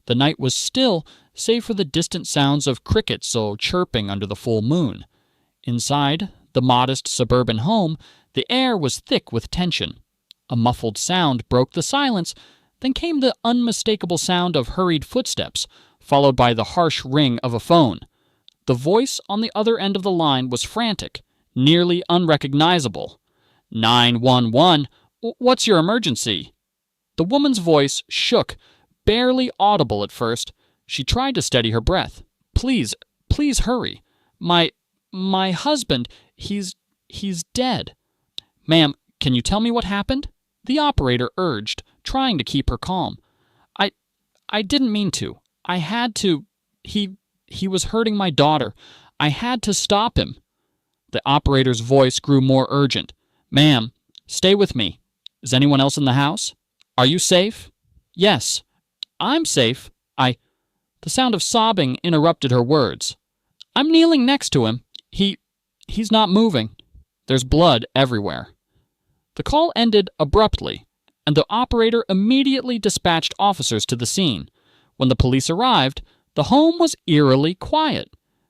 The night was still, save for the distant sounds of crickets chirping under the full moon. Inside the modest suburban home, the air was thick with tension. A muffled sound broke the silence, then came the unmistakable sound of hurried footsteps, followed by the harsh ring of a phone. The voice on the other end of the line was frantic, nearly unrecognizable. 911, what's your emergency? The woman's voice shook, barely audible at first. She tried to steady her breath. Please hurry. My husband, he's dead. Ma'am, can you tell me what happened? The operator urged, trying to keep her calm. I didn't mean to. I had to. He was hurting my daughter. I had to stop him. The operator's voice grew more urgent. Ma'am, stay with me. Is anyone else in the house? Are you safe? Yes, I'm safe. The sound of sobbing interrupted her words. I'm kneeling next to him. He's not moving. There's blood everywhere. The call ended abruptly, and the operator immediately dispatched officers to the scene. When the police arrived, the home was eerily quiet.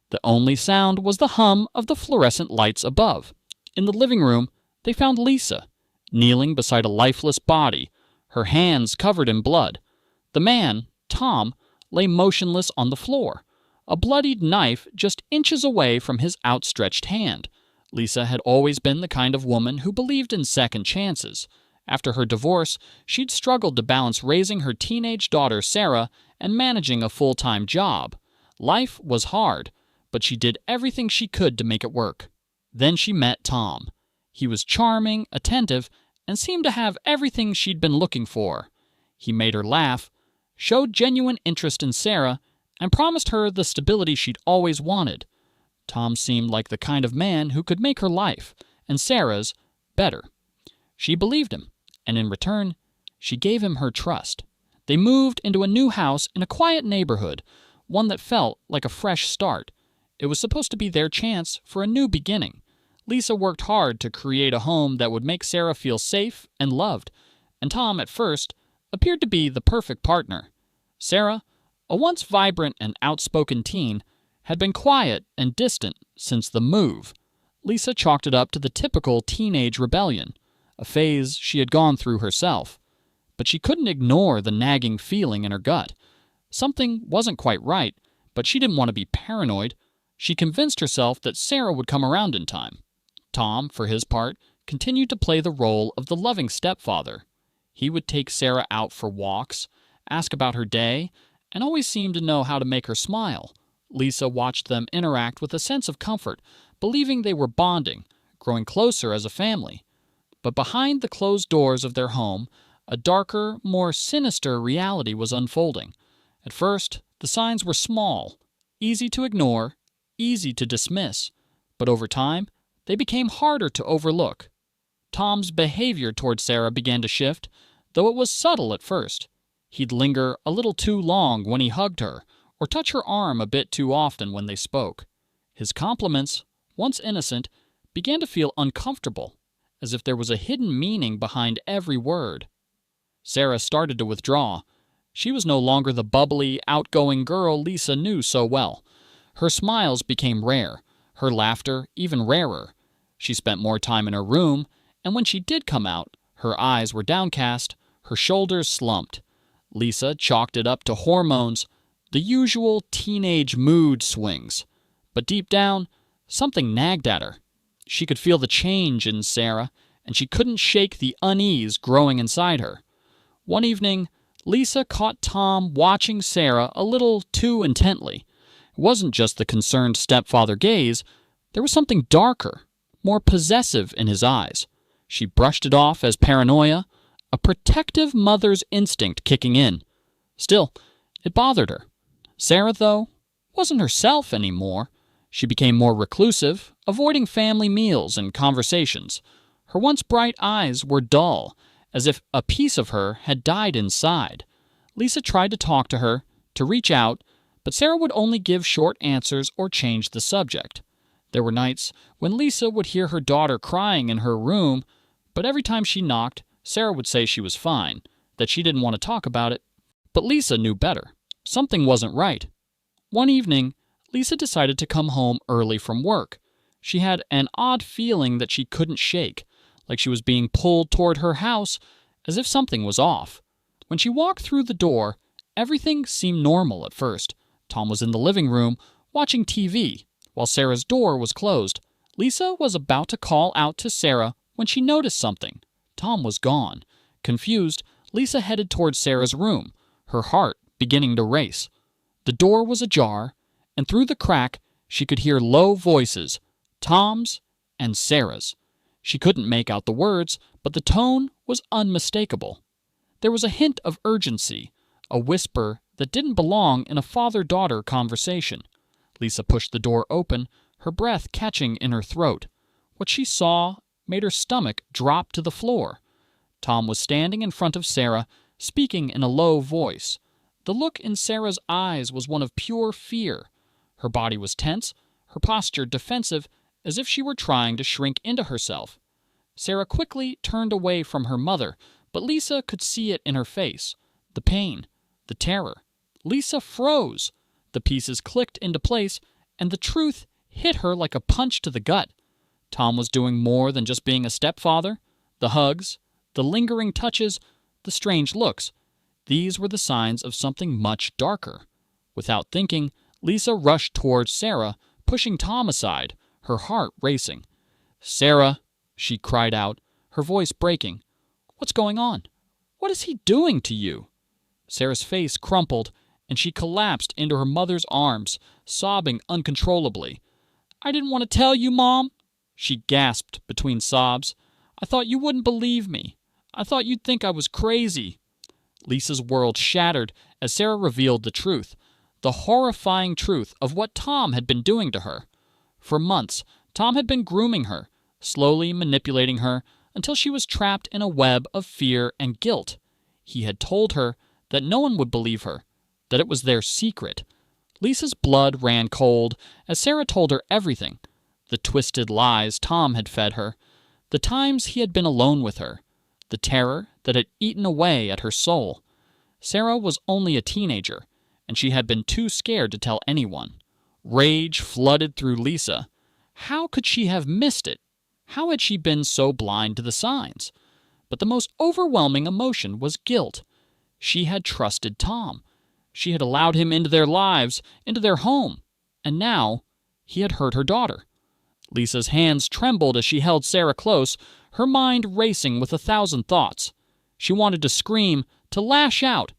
The only sound was the hum of the fluorescent lights above. In the living room, they found Lisa, kneeling beside a lifeless body, her hands covered in blood. The man, Tom, lay motionless on the floor, a bloodied knife just inches away from his outstretched hand. Lisa had always been the kind of woman who believed in second chances. After her divorce, she'd struggled to balance raising her teenage daughter, Sarah, and managing a full-time job. Life was hard, but she did everything she could to make it work. Then she met Tom. He was charming, attentive, and seemed to have everything she'd been looking for. He made her laugh, showed genuine interest in Sarah, and promised her the stability she'd always wanted. Tom seemed like the kind of man who could make her life, and Sarah's, better. She believed him, and in return, she gave him her trust. They moved into a new house in a quiet neighborhood, one that felt like a fresh start. It was supposed to be their chance for a new beginning. Lisa worked hard to create a home that would make Sarah feel safe and loved, and Tom, at first, appeared to be the perfect partner. Sarah, a once vibrant and outspoken teen, had been quiet and distant since the move. Lisa chalked it up to the typical teenage rebellion, a phase she had gone through herself. But she couldn't ignore the nagging feeling in her gut. Something wasn't quite right, but she didn't want to be paranoid. She convinced herself that Sarah would come around in time. Tom, for his part, continued to play the role of the loving stepfather. He would take Sarah out for walks, ask about her day, and always seemed to know how to make her smile. Lisa watched them interact with a sense of comfort, believing they were bonding, growing closer as a family. But behind the closed doors of their home, a darker, more sinister reality was unfolding. At first, the signs were small, easy to ignore, easy to dismiss, but over time, they became harder to overlook. Tom's behavior toward Sarah began to shift, though it was subtle at first. He'd linger a little too long when he hugged her, or touch her arm a bit too often when they spoke. His compliments, once innocent, began to feel uncomfortable, as if there was a hidden meaning behind every word. Sarah started to withdraw. She was no longer the bubbly, outgoing girl Lisa knew so well. Her smiles became rare, her laughter even rarer. She spent more time in her room, and when she did come out, her eyes were downcast, her shoulders slumped. Lisa chalked it up to hormones, the usual teenage mood swings. But deep down, something nagged at her. She could feel the change in Sarah, and she couldn't shake the unease growing inside her. One evening, Lisa caught Tom watching Sarah a little too intently. It wasn't just the concerned stepfather gaze. There was something darker, more possessive in his eyes. She brushed it off as paranoia, a protective mother's instinct kicking in. Still, it bothered her. Sarah, though, wasn't herself anymore. She became more reclusive, avoiding family meals and conversations. Her once bright eyes were dull, as if a piece of her had died inside. Lisa tried to talk to her, to reach out, but Sarah would only give short answers or change the subject. There were nights when Lisa would hear her daughter crying in her room, but every time she knocked, Sarah would say she was fine, that she didn't want to talk about it. But Lisa knew better. Something wasn't right. One evening, Lisa decided to come home early from work. She had an odd feeling that she couldn't shake, like she was being pulled toward her house as if something was off. When she walked through the door, everything seemed normal at first. Tom was in the living room, watching TV, while Sarah's door was closed. Lisa was about to call out to Sarah when she noticed something. Tom was gone. Confused, Lisa headed toward Sarah's room, her heart beginning to race. The door was ajar, and through the crack she could hear low voices, Tom's and Sarah's. She couldn't make out the words, but the tone was unmistakable. There was a hint of urgency, a whisper that didn't belong in a father-daughter conversation. Lisa pushed the door open, her breath catching in her throat. What she saw made her stomach drop to the floor. Tom was standing in front of Sarah, speaking in a low voice. The look in Sarah's eyes was one of pure fear. Her body was tense, her posture defensive, as if she were trying to shrink into herself. Sarah quickly turned away from her mother, but Lisa could see it in her face. The pain, the terror. Lisa froze. The pieces clicked into place, and the truth hit her like a punch to the gut. Tom was doing more than just being a stepfather. The hugs, the lingering touches, the strange looks. These were the signs of something much darker. Without thinking, Lisa rushed towards Sarah, pushing Tom aside, her heart racing. "Sarah," she cried out, her voice breaking. "What's going on? What is he doing to you?" Sarah's face crumpled, and she collapsed into her mother's arms, sobbing uncontrollably. "I didn't want to tell you, Mom," she gasped between sobs. "I thought you wouldn't believe me. I thought you'd think I was crazy." Lisa's world shattered as Sarah revealed the truth, the horrifying truth of what Tom had been doing to her. For months, Tom had been grooming her, slowly manipulating her until she was trapped in a web of fear and guilt. He had told her that no one would believe her, that it was their secret. Lisa's blood ran cold as Sarah told her everything. The twisted lies Tom had fed her, the times he had been alone with her, the terror that had eaten away at her soul. Sarah was only a teenager, and she had been too scared to tell anyone. Rage flooded through Lisa. How could she have missed it? How had she been so blind to the signs? But the most overwhelming emotion was guilt. She had trusted Tom. She had allowed him into their lives, into their home, and now he had hurt her daughter. Lisa's hands trembled as she held Sarah close, her mind racing with 1,000 thoughts. She wanted to scream, to lash out,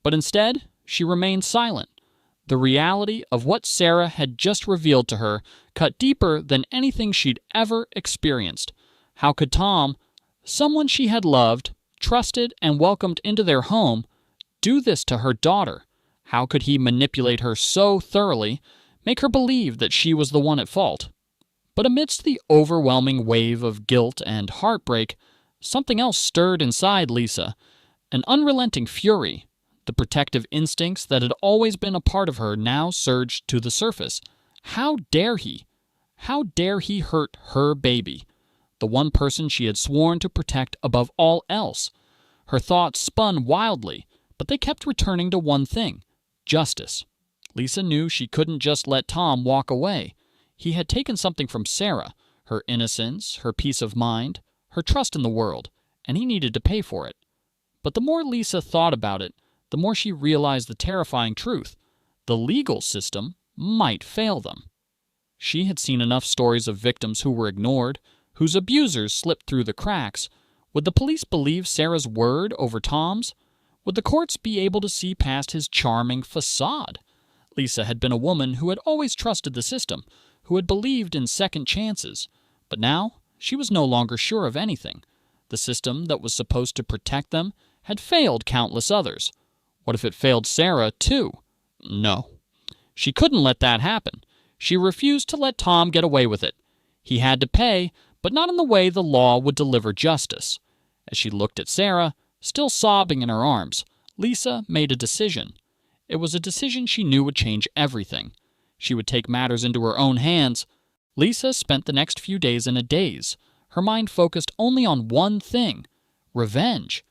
but instead she remained silent. The reality of what Sarah had just revealed to her cut deeper than anything she'd ever experienced. How could Tom, someone she had loved, trusted, and welcomed into their home, do this to her daughter? How could he manipulate her so thoroughly, make her believe that she was the one at fault? But amidst the overwhelming wave of guilt and heartbreak, something else stirred inside Lisa, an unrelenting fury. The protective instincts that had always been a part of her now surged to the surface. How dare he? How dare he hurt her baby, the one person she had sworn to protect above all else? Her thoughts spun wildly, but they kept returning to one thing: justice. Lisa knew she couldn't just let Tom walk away. He had taken something from Sarah, her innocence, her peace of mind, her trust in the world, and he needed to pay for it. But the more Lisa thought about it, the more she realized the terrifying truth. The legal system might fail them. She had seen enough stories of victims who were ignored, whose abusers slipped through the cracks. Would the police believe Sarah's word over Tom's? Would the courts be able to see past his charming facade? Lisa had been a woman who had always trusted the system, who had believed in second chances. But now she was no longer sure of anything. The system that was supposed to protect them had failed countless others. What if it failed Sarah, too? No. She couldn't let that happen. She refused to let Tom get away with it. He had to pay, but not in the way the law would deliver justice. As she looked at Sarah, still sobbing in her arms, Lisa made a decision. It was a decision she knew would change everything. She would take matters into her own hands. Lisa spent the next few days in a daze, her mind focused only on one thing: revenge.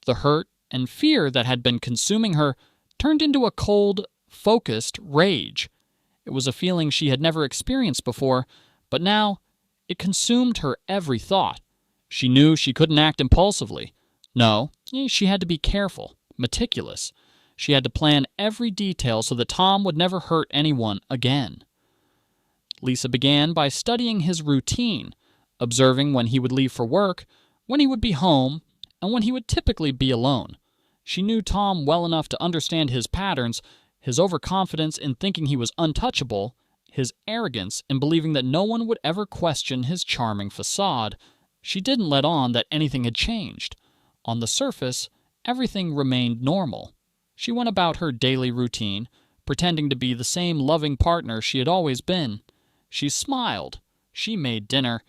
The hurt and fear that had been consuming her turned into a cold, focused rage. It was a feeling she had never experienced before, but now it consumed her every thought. She knew she couldn't act impulsively. No, she had to be careful, meticulous. She had to plan every detail so that Tom would never hurt anyone again. Lisa began by studying his routine, observing when he would leave for work, when he would be home, and when he would typically be alone. She knew Tom well enough to understand his patterns, his overconfidence in thinking he was untouchable, his arrogance in believing that no one would ever question his charming facade. She didn't let on that anything had changed. On the surface, everything remained normal. She went about her daily routine, pretending to be the same loving partner she had always been. She smiled, she made dinner,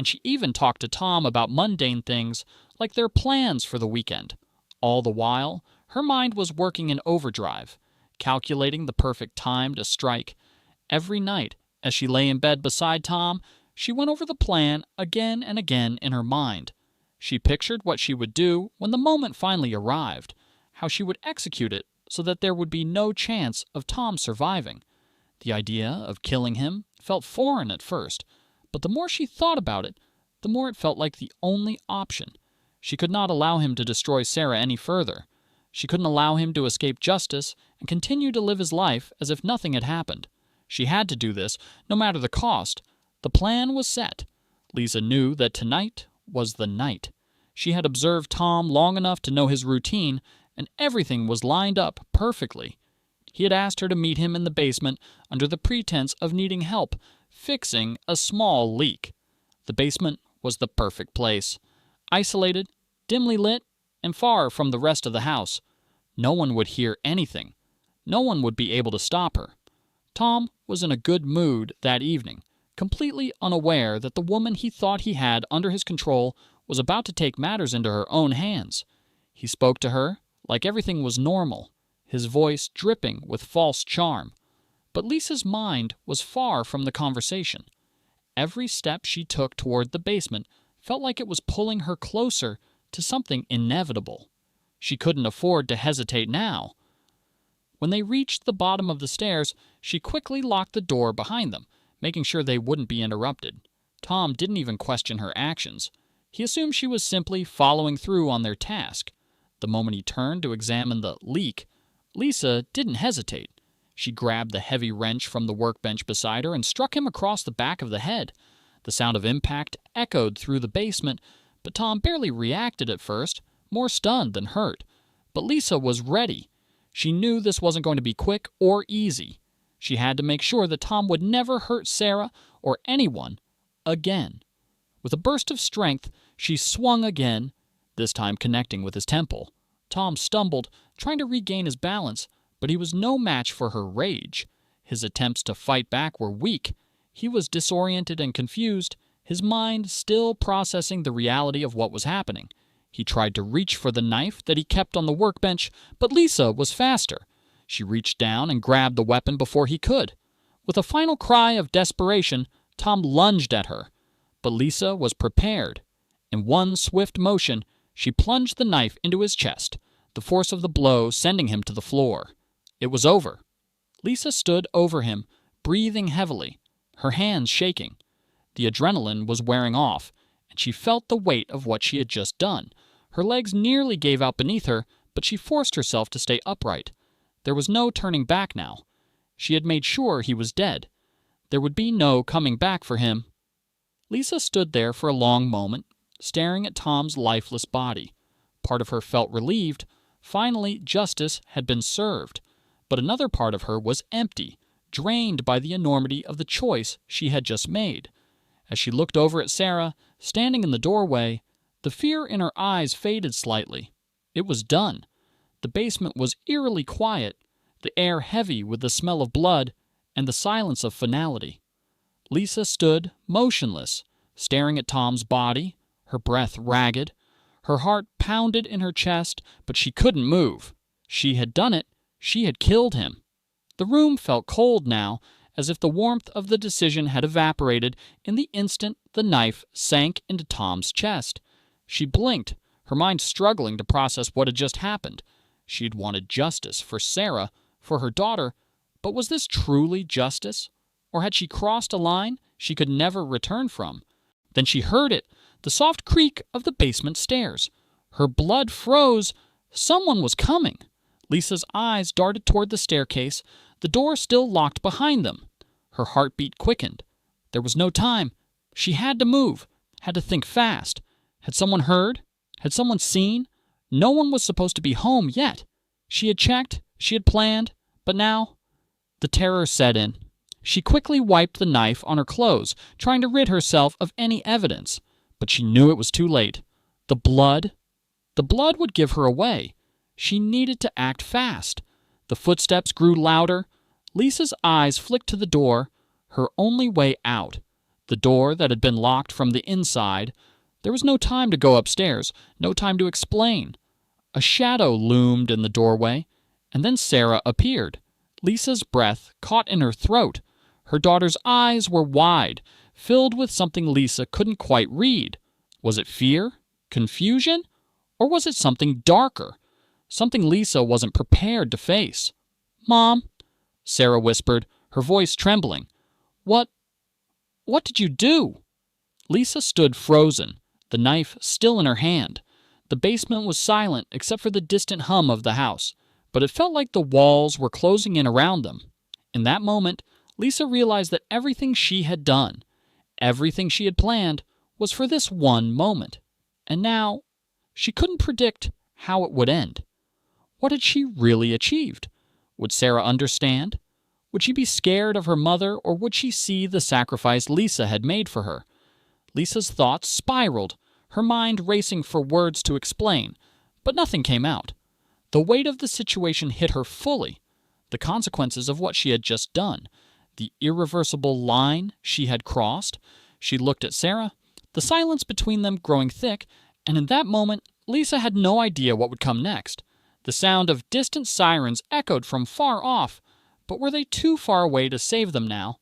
and she even talked to Tom about mundane things like their plans for the weekend. All the while, her mind was working in overdrive, calculating the perfect time to strike. Every night, as she lay in bed beside Tom, she went over the plan again and again in her mind. She pictured what she would do when the moment finally arrived, how she would execute it so that there would be no chance of Tom surviving. The idea of killing him felt foreign at first, but the more she thought about it, the more it felt like the only option. She could not allow him to destroy Sarah any further. She couldn't allow him to escape justice and continue to live his life as if nothing had happened. She had to do this, no matter the cost. The plan was set. Lisa knew that tonight was the night. She had observed Tom long enough to know his routine, and everything was lined up perfectly. He had asked her to meet him in the basement under the pretense of needing help fixing a small leak. The basement was the perfect place. Isolated, dimly lit, and far from the rest of the house. No one would hear anything. No one would be able to stop her. Tom was in a good mood that evening, completely unaware that the woman he thought he had under his control was about to take matters into her own hands. He spoke to her like everything was normal, his voice dripping with false charm. But Lisa's mind was far from the conversation. Every step she took toward the basement felt like it was pulling her closer to something inevitable. She couldn't afford to hesitate now. When they reached the bottom of the stairs, she quickly locked the door behind them, making sure they wouldn't be interrupted. Tom didn't even question her actions. He assumed she was simply following through on their task. The moment he turned to examine the leak, Lisa didn't hesitate. She grabbed the heavy wrench from the workbench beside her and struck him across the back of the head. The sound of impact echoed through the basement, but Tom barely reacted at first, more stunned than hurt. But Lisa was ready. She knew this wasn't going to be quick or easy. She had to make sure that Tom would never hurt Sarah or anyone again. With a burst of strength, she swung again, this time connecting with his temple. Tom stumbled, trying to regain his balance, but he was no match for her rage. His attempts to fight back were weak. He was disoriented and confused, his mind still processing the reality of what was happening. He tried to reach for the knife that he kept on the workbench, but Lisa was faster. She reached down and grabbed the weapon before he could. With a final cry of desperation, Tom lunged at her. But Lisa was prepared. In one swift motion, she plunged the knife into his chest, the force of the blow sending him to the floor. It was over. Lisa stood over him, breathing heavily, her hands shaking. The adrenaline was wearing off, and she felt the weight of what she had just done. Her legs nearly gave out beneath her, but she forced herself to stay upright. There was no turning back now. She had made sure he was dead. There would be no coming back for him. Lisa stood there for a long moment, staring at Tom's lifeless body. Part of her felt relieved. Finally, justice had been served. But another part of her was empty, drained by the enormity of the choice she had just made. As she looked over at Sarah, standing in the doorway, the fear in her eyes faded slightly. It was done. The basement was eerily quiet, the air heavy with the smell of blood and the silence of finality. Lisa stood motionless, staring at Tom's body, her breath ragged. Her heart pounded in her chest, but she couldn't move. She had done it. She had killed him. The room felt cold now, as if the warmth of the decision had evaporated in the instant the knife sank into Tom's chest. She blinked, her mind struggling to process what had just happened. She had wanted justice for Sarah, for her daughter, but was this truly justice? Or had she crossed a line she could never return from? Then she heard it, the soft creak of the basement stairs. Her blood froze. Someone was coming. Lisa's eyes darted toward the staircase, the door still locked behind them. Her heartbeat quickened. There was no time. She had to move, had to think fast. Had someone heard? Had someone seen? No one was supposed to be home yet. She had checked, she had planned, but now the terror set in. She quickly wiped the knife on her clothes, trying to rid herself of any evidence. But she knew it was too late. The blood would give her away. She needed to act fast. The footsteps grew louder. Lisa's eyes flicked to the door, her only way out. The door that had been locked from the inside. There was no time to go upstairs, no time to explain. A shadow loomed in the doorway, and then Sarah appeared. Lisa's breath caught in her throat. Her daughter's eyes were wide, filled with something Lisa couldn't quite read. Was it fear? Confusion? Or was it something darker? Something Lisa wasn't prepared to face. "Mom," Sarah whispered, her voice trembling. What did you do?" Lisa stood frozen, the knife still in her hand. The basement was silent except for the distant hum of the house, but it felt like the walls were closing in around them. In that moment, Lisa realized that everything she had done, everything she had planned, was for this one moment. And now, she couldn't predict how it would end. What had she really achieved? Would Sarah understand? Would she be scared of her mother, or would she see the sacrifice Lisa had made for her? Lisa's thoughts spiraled, her mind racing for words to explain, but nothing came out. The weight of the situation hit her fully. The consequences of what she had just done. The irreversible line she had crossed. She looked at Sarah, the silence between them growing thick, and in that moment, Lisa had no idea what would come next. The sound of distant sirens echoed from far off, but were they too far away to save them now?